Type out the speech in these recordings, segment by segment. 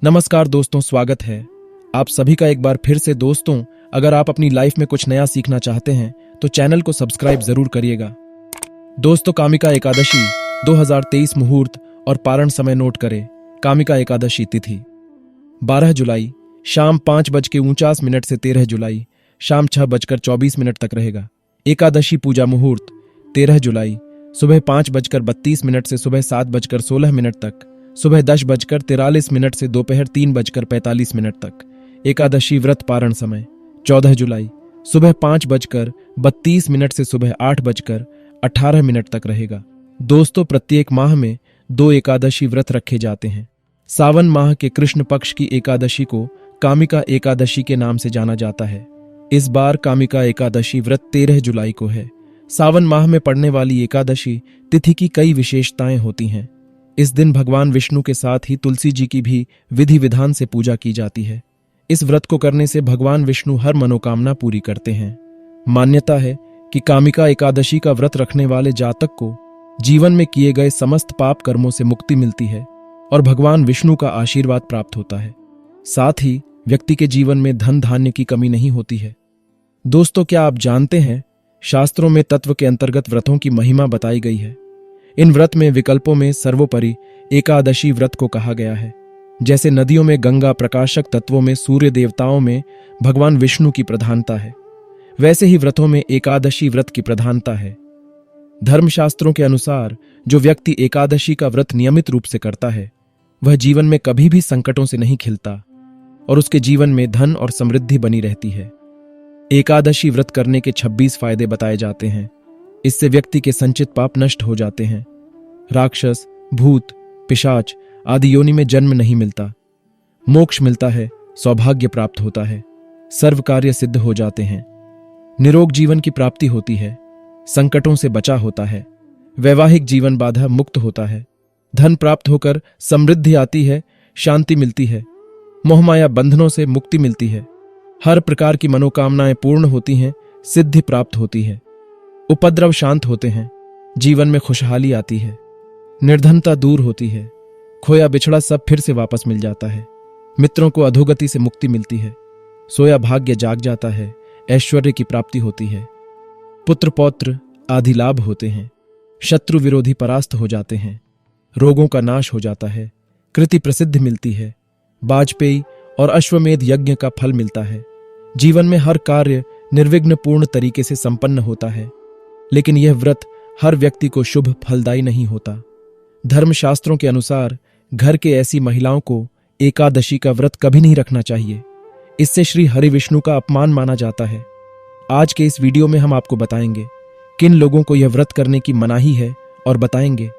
नमस्कार दोस्तों, स्वागत है आप सभी का एक बार फिर से। दोस्तों, अगर आप अपनी लाइफ में कुछ नया सीखना चाहते हैं तो चैनल को सब्सक्राइब जरूर करिएगा। दोस्तों, कामिका एकादशी 2023 मुहूर्त और पारण समय नोट करें। कामिका एकादशी तिथि 12 जुलाई शाम 5:49 से 13 जुलाई शाम 6:24 तक रहेगा। एकादशी पूजा मुहूर्त 13 जुलाई सुबह 5:32 से सुबह 7:16 तक, सुबह 10:43 से दोपहर 3:45 तक। एकादशी व्रत पारण समय 14 जुलाई सुबह 5:32 से सुबह 8:18 तक रहेगा। दोस्तों, प्रत्येक माह में 2 एकादशी व्रत रखे जाते हैं। सावन माह के कृष्ण पक्ष की एकादशी को कामिका एकादशी के नाम से जाना जाता है। इस बार कामिका एकादशी व्रत 13 जुलाई को है। सावन माह में पड़ने वाली एकादशी तिथि की कई विशेषताएं होती हैं। इस दिन भगवान विष्णु के साथ ही तुलसी जी की भी विधि विधान से पूजा की जाती है। इस व्रत को करने से भगवान विष्णु हर मनोकामना पूरी करते हैं। मान्यता है कि कामिका एकादशी का व्रत रखने वाले जातक को जीवन में किए गए समस्त पाप कर्मों से मुक्ति मिलती है और भगवान विष्णु का आशीर्वाद प्राप्त होता है। साथ ही व्यक्ति के जीवन में धन धान्य की कमी नहीं होती है। दोस्तों, क्या आप जानते हैं, शास्त्रों में तत्व के अंतर्गत व्रतों की महिमा बताई गई है। इन व्रत में विकल्पों में सर्वोपरि एकादशी व्रत को कहा गया है। जैसे नदियों में गंगा, प्रकाशक तत्वों में सूर्य, देवताओं में भगवान विष्णु की प्रधानता है, वैसे ही व्रतों में एकादशी व्रत की प्रधानता है। धर्मशास्त्रों के अनुसार जो व्यक्ति एकादशी का व्रत नियमित रूप से करता है वह जीवन में कभी भी संकटों से नहीं खिलता और उसके जीवन में धन और समृद्धि बनी रहती है। एकादशी व्रत करने के 26 फायदे बताए जाते हैं। इससे व्यक्ति के संचित पाप नष्ट हो जाते हैं। राक्षस, भूत, पिशाच आदि योनि में जन्म नहीं मिलता, मोक्ष मिलता है, सौभाग्य प्राप्त होता है, सर्व कार्य सिद्ध हो जाते हैं, निरोग जीवन की प्राप्ति होती है, संकटों से बचा होता है, वैवाहिक जीवन बाधा मुक्त होता है, धन प्राप्त होकर समृद्धि आती है, शांति मिलती है, मोहमाया बंधनों से मुक्ति मिलती है, हर प्रकार की मनोकामनाएं पूर्ण होती हैं, सिद्धि प्राप्त होती है, उपद्रव शांत होते हैं, जीवन में खुशहाली आती है, निर्धनता दूर होती है, खोया बिछड़ा सब फिर से वापस मिल जाता है, मित्रों को अधोगति से मुक्ति मिलती है, सोया भाग्य जाग जाता है, ऐश्वर्य की प्राप्ति होती है, पुत्र पौत्र आदि लाभ होते हैं, शत्रु विरोधी परास्त हो जाते हैं, रोगों का नाश हो जाता है, कृति प्रसिद्धि मिलती है, वाजपेयी और अश्वमेध यज्ञ का फल मिलता है, जीवन में हर कार्य निर्विघ्न पूर्ण तरीके से संपन्न होता है। लेकिन यह व्रत हर व्यक्ति को शुभ फलदायी नहीं होता। धर्मशास्त्रों के अनुसार घर के ऐसी महिलाओं को एकादशी का व्रत कभी नहीं रखना चाहिए। इससे श्री हरि विष्णु का अपमान माना जाता है। आज के इस वीडियो में हम आपको बताएंगे किन लोगों को यह व्रत करने की मनाही है और बताएंगे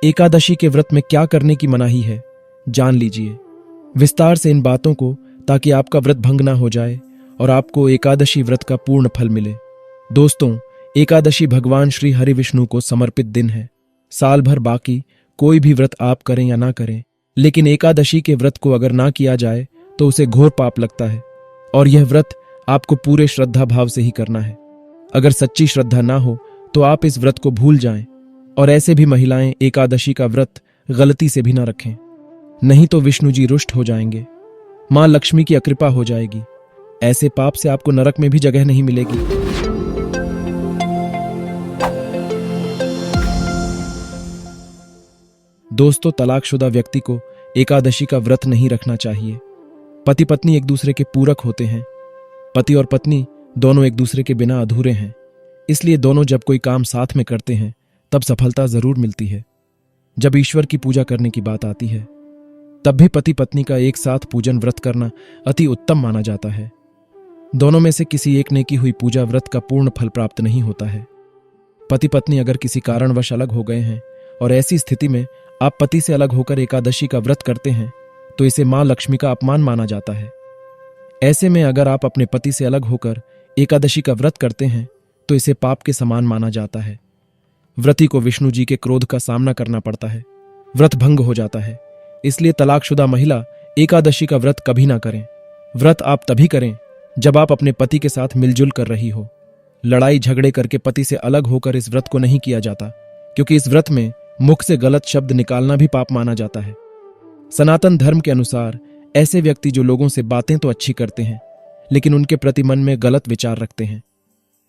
एकादशी के व्रत में क्या करने की मनाही है। जान लीजिए विस्तार से इन बातों को, ताकि आपका व्रत भंग ना हो जाए और आपको एकादशी व्रत का पूर्ण फल मिले। दोस्तों, एकादशी भगवान श्री हरि विष्णु को समर्पित दिन है। साल भर बाकी कोई भी व्रत आप करें या ना करें, लेकिन एकादशी के व्रत को अगर ना किया जाए तो उसे घोर पाप लगता है और यह व्रत आपको पूरे श्रद्धा भाव से ही करना है। अगर सच्ची श्रद्धा ना हो तो आप इस व्रत को भूल जाएं। और ऐसे भी महिलाएं एकादशी का व्रत गलती से भी ना रखें, नहीं तो विष्णु जी रुष्ट हो जाएंगे, मां लक्ष्मी की अकृपा हो जाएगी। ऐसे पाप से आपको नरक में भी जगह नहीं मिलेगी। दोस्तों, तलाकशुदा व्यक्ति को एकादशी का व्रत नहीं रखना चाहिए। पति पत्नी एक दूसरे के पूरक होते हैं। पति और पत्नी दोनों एक दूसरे के बिना अधूरे हैं, इसलिए दोनों जब कोई काम साथ में करते हैं तब सफलता जरूर मिलती है। जब ईश्वर की पूजा करने की बात आती है तब भी पति पत्नी का एक साथ पूजन व्रत करना अति उत्तम माना जाता है। दोनों में से किसी एक ने की हुई पूजा व्रत का पूर्ण फल प्राप्त नहीं होता है। पति पत्नी अगर किसी कारणवश अलग हो गए हैं और ऐसी स्थिति में आप पति से अलग होकर एकादशी का व्रत करते हैं तो इसे मां लक्ष्मी का अपमान माना जाता है। ऐसे में अगर आप अपने पति से अलग होकर एकादशी का व्रत करते हैं तो इसे पाप के समान माना जाता है। व्रती को विष्णु जी के क्रोध का सामना करना पड़ता है, व्रत भंग हो जाता है। इसलिए तलाकशुदा महिला एकादशी का व्रत कभी ना करें। व्रत आप तभी करें जब आप अपने पति के साथ मिलजुल कर रही हो। लड़ाई झगड़े करके पति से अलग होकर इस व्रत को नहीं किया जाता, क्योंकि इस व्रत में मुख से गलत शब्द निकालना भी पाप माना जाता है। सनातन धर्म के अनुसार ऐसे व्यक्ति जो लोगों से बातें तो अच्छी करते हैं लेकिन उनके प्रति मन में गलत विचार रखते हैं,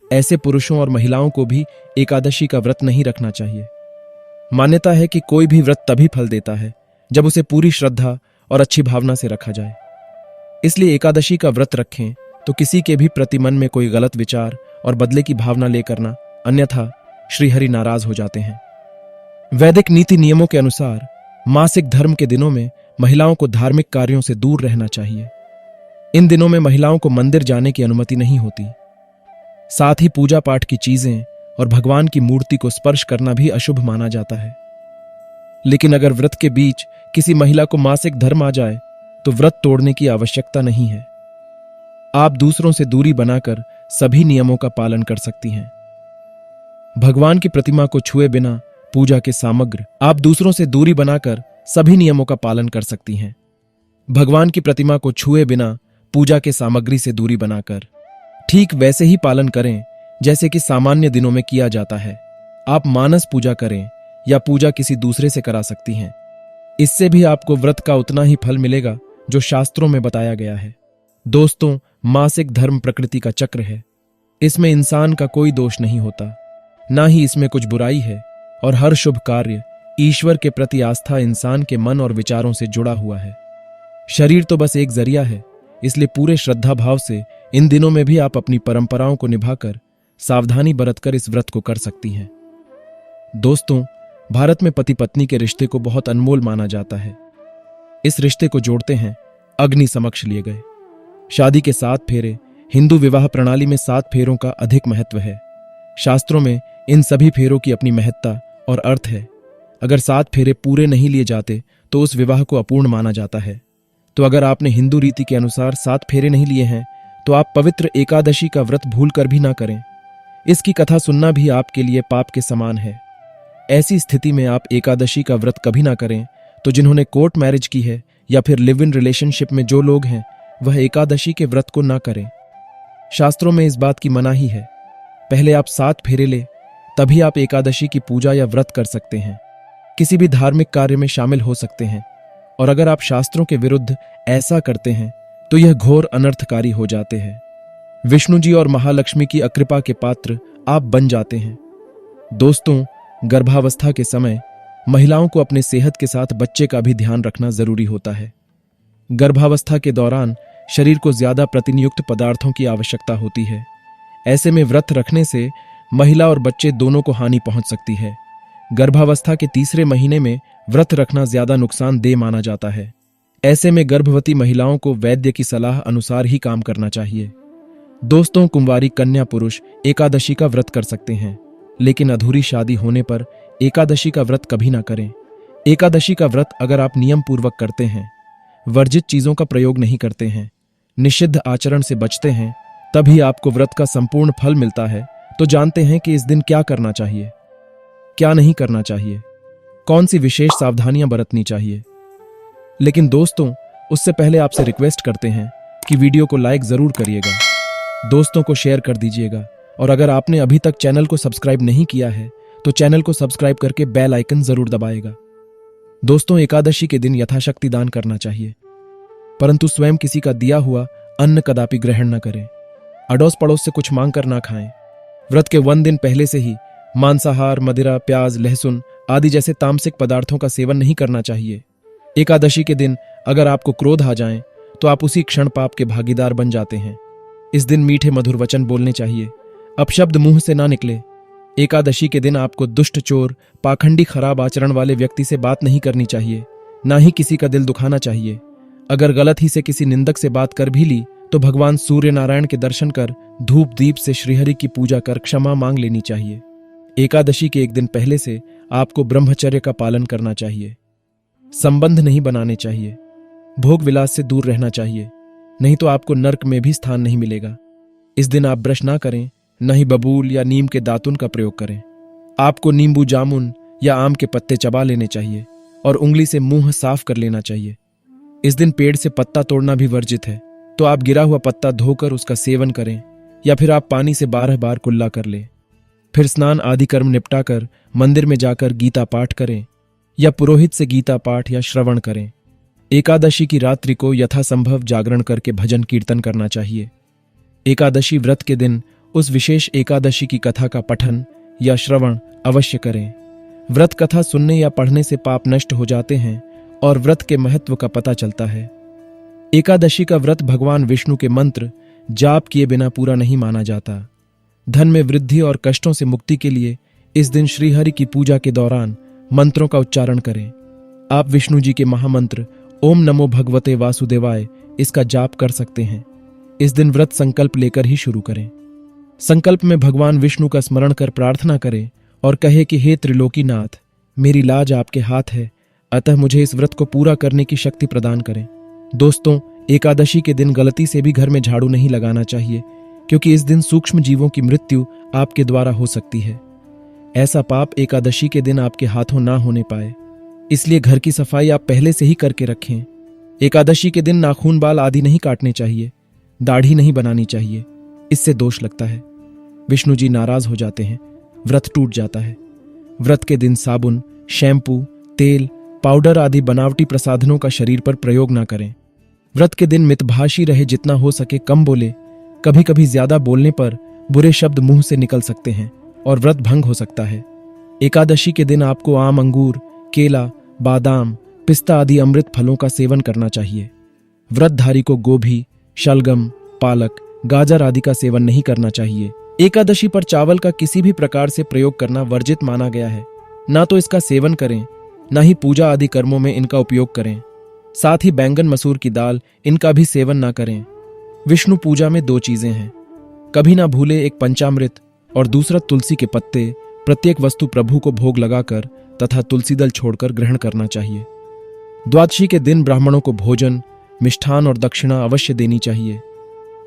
ऐसे पुरुषों और महिलाओं को भी एकादशी का व्रत नहीं रखना चाहिए। मान्यता है कि कोई भी व्रत तभी फल देता है जब उसे पूरी श्रद्धा और अच्छी भावना से रखा जाए। इसलिए एकादशी का व्रत रखें तो किसी के भी प्रति मन में कोई गलत विचार और बदले की भावना ले करना, अन्यथा श्रीहरि नाराज हो जाते हैं। वैदिक नीति नियमों के अनुसार मासिक धर्म के दिनों में महिलाओं को धार्मिक कार्यों से दूर रहना चाहिए। इन दिनों में महिलाओं को मंदिर जाने की अनुमति नहीं होती। साथ ही पूजा पाठ की चीजें और भगवान की मूर्ति को स्पर्श करना भी अशुभ माना जाता है। लेकिन अगर व्रत के बीच किसी महिला को मासिक धर्म आ जाए तो व्रत तोड़ने की आवश्यकता नहीं है। आप दूसरों से दूरी बनाकर सभी नियमों का पालन कर सकती हैं। भगवान की प्रतिमा को छुए बिना पूजा के सामग्री, आप दूसरों से दूरी बनाकर सभी नियमों का पालन कर सकती हैं। भगवान की प्रतिमा को छुए बिना पूजा के सामग्री से दूरी बनाकर ठीक वैसे ही पालन करें जैसे कि सामान्य दिनों में किया जाता है। आप मानस पूजा करें या पूजा किसी दूसरे से करा सकती हैं। इससे भी आपको व्रत का उतना ही फल मिलेगा जो शास्त्रों में बताया गया है। दोस्तों, मासिक धर्म प्रकृति का चक्र है। इसमें इंसान का कोई दोष नहीं होता, ना ही इसमें कुछ बुराई है, और हर शुभ कार्य ईश्वर के प्रति आस्था इंसान के मन और विचारों से जुड़ा हुआ है। शरीर तो बस एक जरिया है, इसलिए पूरे श्रद्धा भाव से इन दिनों में भी आप अपनी परंपराओं को निभाकर सावधानी बरतकर इस व्रत को कर सकती हैं। दोस्तों, भारत में पति पत्नी के रिश्ते को बहुत अनमोल माना जाता है। इस रिश्ते को जोड़ते हैं अग्नि समक्ष लिए गए। शादी के 7 फेरे हिंदू विवाह प्रणाली में 7 फेरों का अधिक महत्व है। शास्त्रों में इन सभी फेरों की अपनी महत्ता और अर्थ है। अगर 7 फेरे पूरे नहीं लिए जाते तो उस विवाह को अपूर्ण माना जाता है। तो अगर आपने हिंदू रीति के अनुसार 7 फेरे नहीं लिए हैं तो आप पवित्र एकादशी का व्रत भूल कर भी ना करें। इसकी कथा सुनना भी आपके लिए पाप के समान है। ऐसी स्थिति में आप एकादशी का व्रत कभी ना करें। तो जिन्होंने कोर्ट मैरिज की है या फिर लिव इन रिलेशनशिप में जो लोग हैं वह एकादशी के व्रत को ना करें। शास्त्रों में इस बात की मनाही है। पहले आप 7 फेरे ले, तभी आप एकादशी की पूजा या व्रत कर सकते हैं, किसी भी धार्मिक कार्य में शामिल हो सकते हैं। और अगर आप शास्त्रों के विरुद्ध ऐसा करते हैं तो यह घोर अनर्थकारी हो जाते हैं। विष्णु जी और महालक्ष्मी की अकृपा के पात्र आप बन जाते हैं। दोस्तों, गर्भावस्था के समय महिलाओं को अपने सेहत के साथ बच्चे का भी ध्यान रखना जरूरी होता है। गर्भावस्था के दौरान शरीर को ज्यादा प्रोटीन युक्त पदार्थों की आवश्यकता होती है। ऐसे में व्रत रखने से महिला और बच्चे दोनों को हानि पहुंच सकती है। गर्भावस्था के 3रे महीने में व्रत रखना ज्यादा नुकसानदेह माना जाता है। ऐसे में गर्भवती महिलाओं को वैद्य की सलाह अनुसार ही काम करना चाहिए। दोस्तों, कुंवारी कन्या पुरुष एकादशी का व्रत कर सकते हैं, लेकिन अधूरी शादी होने पर एकादशी का व्रत कभी ना करें। एकादशी का व्रत अगर आप नियम पूर्वक करते हैं, वर्जित चीजों का प्रयोग नहीं करते हैं, निषिद्ध आचरण से बचते हैं, तभी आपको व्रत का संपूर्ण फल मिलता है। तो जानते हैं कि इस दिन क्या करना चाहिए, क्या नहीं करना चाहिए, कौन सी विशेष सावधानियां बरतनी चाहिए। लेकिन दोस्तों, उससे पहले आपसे रिक्वेस्ट करते हैं कि वीडियो को लाइक जरूर करिएगा, दोस्तों को शेयर कर दीजिएगा, और अगर आपने अभी तक चैनल को सब्सक्राइब नहीं किया है तो चैनल को सब्सक्राइब करके बेल आइकन जरूर दबाएगा। दोस्तों, एकादशी के दिन यथाशक्ति दान करना चाहिए, परंतु स्वयं किसी का दिया हुआ अन्न कदापि ग्रहण न करें। अड़ोस पड़ोस से कुछ मांग कर ना खाएं। व्रत के 1 दिन पहले से ही मांसाहार, मदिरा, प्याज, लहसुन आदि जैसे तामसिक पदार्थों का सेवन नहीं करना चाहिए। एकादशी के दिन अगर आपको क्रोध आ जाए तो आप उसी क्षण पाप के भागीदार बन जाते हैं। इस दिन मीठे मधुर वचन बोलने चाहिए, अपशब्द मुंह से ना निकले। एकादशी के दिन आपको दुष्ट, चोर, पाखंडी, खराब आचरण वाले व्यक्ति से बात नहीं करनी चाहिए, ना ही किसी का दिल दुखाना चाहिए। अगर गलत ही से किसी निंदक से बात कर भी ली तो भगवान सूर्य नारायण के दर्शन कर धूप दीप से श्रीहरि की पूजा कर क्षमा मांग लेनी चाहिए। एकादशी के 1 दिन पहले से आपको ब्रह्मचर्य का पालन करना चाहिए। संबंध नहीं बनाने चाहिए, भोग विलास से दूर रहना चाहिए, नहीं तो आपको नर्क में भी स्थान नहीं मिलेगा। इस दिन आप ब्रश ना करें, न ही बबूल या नीम के दातुन का प्रयोग करें। आपको नींबू, जामुन या आम के पत्ते चबा लेने चाहिए और उंगली से मुंह साफ कर लेना चाहिए। इस दिन पेड़ से पत्ता तोड़ना भी वर्जित है, तो आप गिरा हुआ पत्ता धोकर उसका सेवन करें, या फिर आप पानी से 12 बार कुल्ला कर लें। फिर स्नान आदि कर्म निपटाकर मंदिर में जाकर गीता पाठ करें या पुरोहित से गीता पाठ या श्रवण करें। एकादशी की रात्रि को यथासंभव जागरण करके भजन कीर्तन करना चाहिए। एकादशी व्रत के दिन उस विशेष एकादशी की कथा का पठन या श्रवण अवश्य करें। व्रत कथा सुनने या पढ़ने से पाप नष्ट हो जाते हैं और व्रत के महत्व का पता चलता है। एकादशी का व्रत भगवान विष्णु के मंत्र जाप किए बिना पूरा नहीं माना जाता। धन में वृद्धि और कष्टों से मुक्ति के लिए इस दिन श्रीहरि की पूजा के दौरान मंत्रों का उच्चारण करें। आप विष्णु जी के महामंत्र ओम नमो भगवते वासुदेवाय इसका जाप कर सकते हैं। इस दिन व्रत संकल्प लेकर ही शुरू करें। संकल्प में भगवान विष्णु का स्मरण कर प्रार्थना करें और कहे कि हे त्रिलोकीनाथ, मेरी लाज आपके हाथ है, अतः मुझे इस व्रत को पूरा करने की शक्ति प्रदान करें। दोस्तों, एकादशी के दिन गलती से भी घर में झाड़ू नहीं लगाना चाहिए, क्योंकि इस दिन सूक्ष्म जीवों की मृत्यु आपके द्वारा हो सकती है। ऐसा पाप एकादशी के दिन आपके हाथों ना होने पाए, इसलिए घर की सफाई आप पहले से ही करके रखें। एकादशी के दिन नाखून बाल आदि नहीं काटने चाहिए, दाढ़ी नहीं बनानी चाहिए, इससे दोष लगता है। विष्णु जी नाराज हो जाते हैं, व्रत टूट जाता है। व्रत के दिन साबुन, शैम्पू, तेल, पाउडर आदि बनावटी प्रसाधनों का शरीर पर प्रयोग ना करें। व्रत के दिन मितभाषी रहे, जितना हो सके कम बोले। कभी कभी ज्यादा बोलने पर बुरे शब्द मुंह से निकल सकते हैं और व्रत भंग हो सकता है। एकादशी के दिन आपको आम, अंगूर, केला, बादाम, पिस्ता आदि अमृत फलों का सेवन करना चाहिए। व्रतधारी को गोभी, शलगम, पालक, गाजर आदि का सेवन नहीं करना चाहिए। एकादशी पर चावल का किसी भी प्रकार से प्रयोग करना वर्जित माना गया है। ना तो इसका सेवन करें, ना ही पूजा आदि कर्मों में इनका उपयोग करें। साथ ही बैंगन, मसूर की दाल, इनका भी सेवन ना करें। विष्णु पूजा में 2 चीजें हैं, कभी ना भूले, एक पंचामृत और दूसरा तुलसी के पत्ते। प्रत्येक वस्तु प्रभु को भोग लगाकर तथा तुलसी दल छोड़कर ग्रहण करना चाहिए। द्वादशी के दिन ब्राह्मणों को भोजन, मिष्ठान और दक्षिणा अवश्य देनी चाहिए,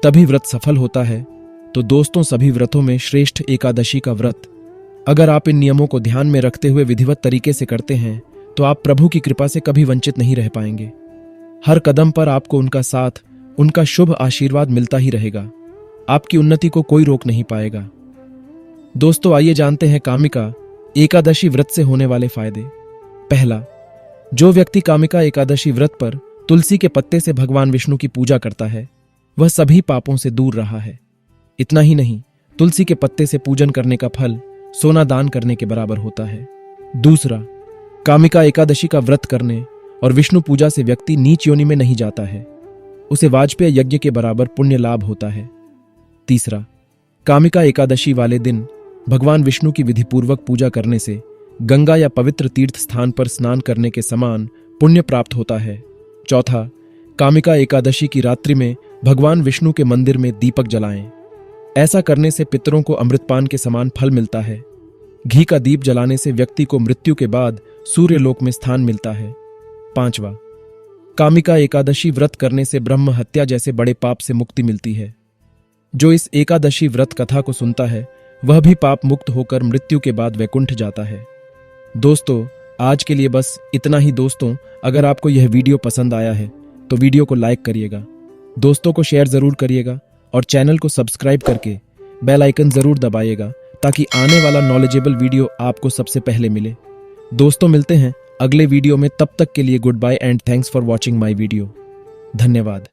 तभी व्रत सफल होता है। तो दोस्तों, सभी व्रतों में श्रेष्ठ एकादशी का व्रत, अगर आप इन नियमों को ध्यान में रखते हुए विधिवत तरीके से करते हैं तो आप प्रभु की कृपा से कभी वंचित नहीं रह पाएंगे। हर कदम पर आपको उनका साथ, उनका शुभ आशीर्वाद मिलता ही रहेगा। आपकी उन्नति को कोई रोक नहीं पाएगा। दोस्तों, आइए जानते हैं कामिका एकादशी व्रत से होने वाले फायदे। पहला, जो व्यक्ति कामिका एकादशी व्रत पर तुलसी के पत्ते से भगवान विष्णु की पूजा करता है, वह सभी पापों से दूर रहा है। इतना ही नहीं, तुलसी के पत्ते से पूजन करने का फल सोना दान करने के बराबर होता है। दूसरा, कामिका एकादशी का व्रत करने और विष्णु पूजा से व्यक्ति नीच योनि में नहीं जाता है, उसे वाजपेय यज्ञ के बराबर पुण्य लाभ होता है। तीसरा, कामिका एकादशी वाले दिन भगवान विष्णु की विधिपूर्वक पूजा करने से गंगा या पवित्र तीर्थ स्थान पर स्नान करने के समान पुण्य प्राप्त होता है। चौथा, कामिका एकादशी की रात्रि में भगवान विष्णु के मंदिर में दीपक जलाएं। ऐसा करने से पितरों को अमृतपान के समान फल मिलता है। घी का दीप जलाने से व्यक्ति को मृत्यु के बाद सूर्यलोक में स्थान मिलता है। पांचवा, कामिका एकादशी व्रत करने से ब्रह्म हत्या जैसे बड़े पाप से मुक्ति मिलती है। जो इस एकादशी व्रत कथा को सुनता है वह भी पाप मुक्त होकर मृत्यु के बाद वैकुंठ जाता है। दोस्तों, आज के लिए बस इतना ही। दोस्तों, अगर आपको यह वीडियो पसंद आया है तो वीडियो को लाइक करिएगा, दोस्तों को शेयर जरूर करिएगा और चैनल को सब्सक्राइब करके बेल आइकन जरूर दबाइएगा, ताकि आने वाला नॉलेजेबल वीडियो आपको सबसे पहले मिले। दोस्तों, मिलते हैं अगले वीडियो में। तब तक के लिए goodbye and thanks for watching my video. धन्यवाद।